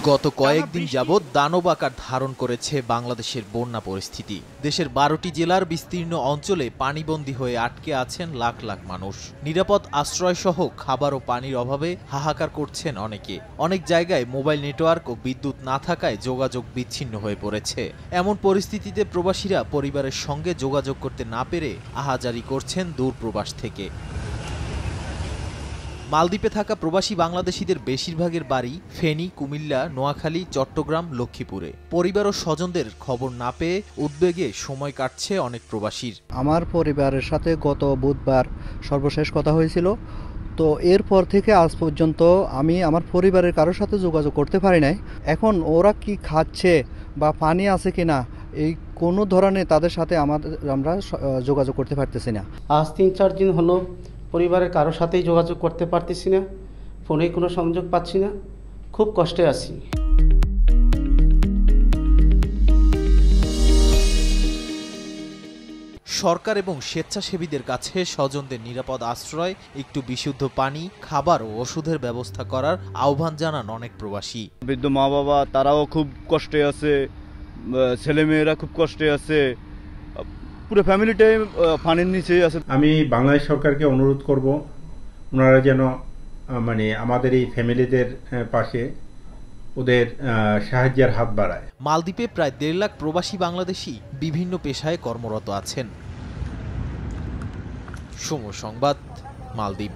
গত কয়েকদিন যাবৎ দানব আকার ধারণ করেছে বাংলাদেশের বন্যা পরিস্থিতি। দেশের ১২টি জেলার বিস্তীর্ণ অঞ্চলে পানিবন্দী হয়ে আটকে আছেন লাখ লাখ মানুষ। নিরাপদ আশ্রয়সহ খাবার ও পানির অভাবে হাহাকার করছেন অনেকে। অনেক জায়গায় মোবাইল নেটওয়ার্ক ও বিদ্যুৎ না থাকায় যোগাযোগ বিচ্ছিন্ন হয়ে পড়েছে। এমন পরিস্থিতিতে প্রবাসীরা পরিবারের সঙ্গে যোগাযোগ করতে না পেরে আহাজারি করছেন দূর প্রবাস থেকে। মালদ্বীপে থাকা প্রবাসী বাংলাদেশিদের বেশিরভাগের বাড়ি ফেনী, কুমিল্লা, নোয়াখালী, চট্টগ্রাম, লক্ষ্মীপুরে। পরিবার ও স্বজনদের খবর না পেয়ে উদ্বেগে সময় কাটছে অনেক প্রবাসীর। আমার পরিবারের সাথে গত বুধবার সর্বশেষ কথা হয়েছিল। তো এরপর থেকে আজ পর্যন্ত আমি আমার পরিবারের কারোর সাথে যোগাযোগ করতে পারি নাই। এখন ওরা কি খাচ্ছে বা পানি আছে কিনা এই কোনো ধরনের তাদের সাথে আমরা যোগাযোগ করতে পারতেছি না। আজ ৩-৪ দিন হলো পরিবারের কারোর সাথেই যোগাযোগ করতে পারতেছি না, ফোনে কোনো সংযোগ পাচ্ছি না, খুব কষ্টে আছি। সরকার এবং স্বেচ্ছাসেবীদের কাছে স্বজনদের নিরাপদ আশ্রয়, একটু বিশুদ্ধ পানি, খাবার ও ওষুধের ব্যবস্থা করার আহ্বান জানান অনেক প্রবাসী। বৃদ্ধ মা বাবা তারাও খুব কষ্টে আছে, ছেলেমেয়েরা খুব কষ্টে আছে, পুরো ফ্যামিলিটাই পানির নিচে আছে। আমি বাংলাদেশ সরকারকে অনুরোধ করব ওনারা যেন আমাদের এই ফ্যামিলিদের পাশে ওদের সাহায্যের হাত বাড়ায়। মালদ্বীপে প্রায় ১.৫ লাখ প্রবাসী বাংলাদেশী বিভিন্ন পেশায় কর্মরত আছেন। সময় সংবাদ, মালদ্বীপ।